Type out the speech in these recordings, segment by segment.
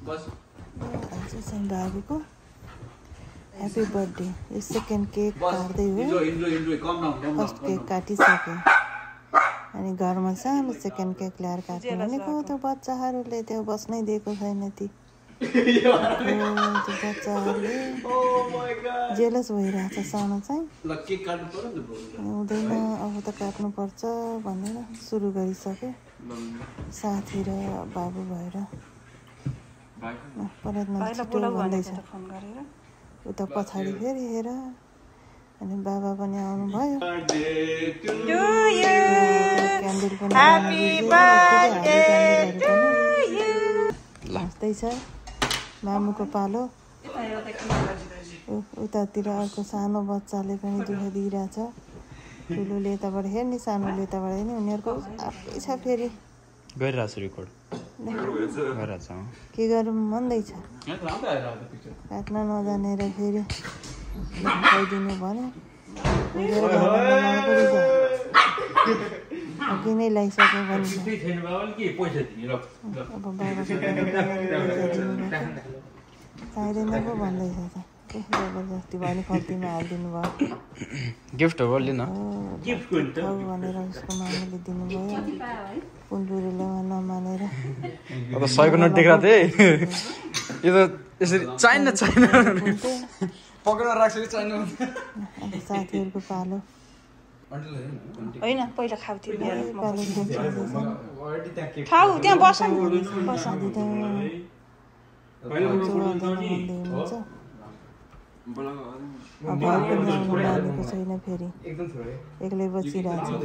चाहिँ भाबीको happy birthday. यो second cake काट्दै हो, फर्स्ट केक काटिसक्यो अनि घरमा सानो सेकेन्ड केक ल्याएर काट्नु भनेको त्यो बच्चाहरूले त्यो बस्नै दिएको छैन। ती बच्चाहरूले जेलस भइरहेछ। सानो चाहिँ हुँदैन, अब त काट्नुपर्छ भनेर सुरु गरिसक्यो साथी र बाबु भएर। परेदमा छिटो भन्दैछ उता पछाडि फेरि हेर। अनि बाबा पनि आउनुभयो, क्यान्डल पनि हाँस्दैछ। मामुको पालो। उतातिर अर्को सानो बच्चाले पनि दुःख दिइरहेछ। ठुलोले यताबाट हेर्ने, सानोले यताबाट हेर्ने। उनीहरूको आफ्नै छ। फेरि गरिरहेछ रेकर्ड गरिरहेछ। के गरौँ भन्दैछ, काट्न नजानेर फेरि खाइदिनु भन्यो। अघि नै ल्याइसक्यो भने अब चाहिँदैन पो भन्दैछ त। जबरजस्ती भयो नि खल्तीमा हालिदिनु भयो। गिफ्ट हो लिन भनेर उसको मामुले दिनुभयो। पुलपुरीले नमानेर अब 100को नोट देख्रा थिए। यो त यसरी चाहिन्न पकेटमा राख्छ कि चाहिन्न। साथीहरूको पालो होइन, पहिला खाऊ थियो खाऊ त्यहाँ बस छैन। फेरि एक्लै बसिरहेको छ।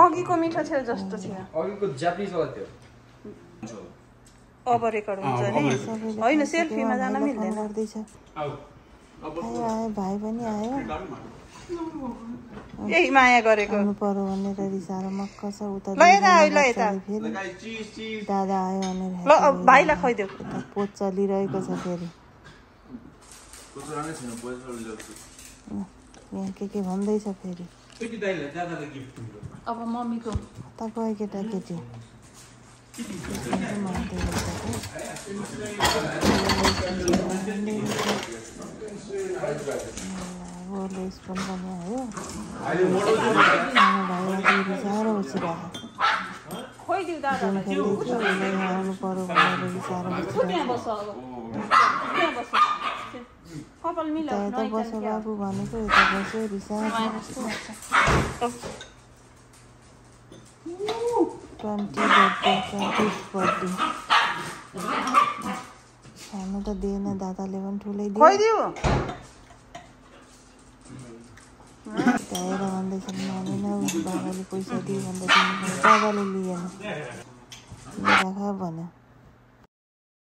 अघिको मिठो थियो जस्तो थियो। अब रेकर्ड हुन्छ नि। होइन, सेल्फीमा जान मिल्दैन। भाइ पनि आयो, यही माया गरेको आउनु पर्यो भनेर रिसाएर मक्क छ। उता फेरि दादा आयो भनेर भाइलाई खुवाइदेऊ। पोत चलिरहेको छ। फेरि यहाँ के भन्दैछ। फेरि अब मम्मीको त गयो केटाकेटी। स्पुन पनि आयो। सानो भाइ रिसाएर बसिरहेको। आउनु पर्यो भनेर रिसाएर यता बस बाबु भनेको यता बस्यो रिसाएर। 20th बर्थडे खानु त दिएन दादाले पनि ठुलै दियो। आएर भन्दैछ मानेन, बाबाले पैसा दियो भन्दा दादाले लिएन। भन्यो।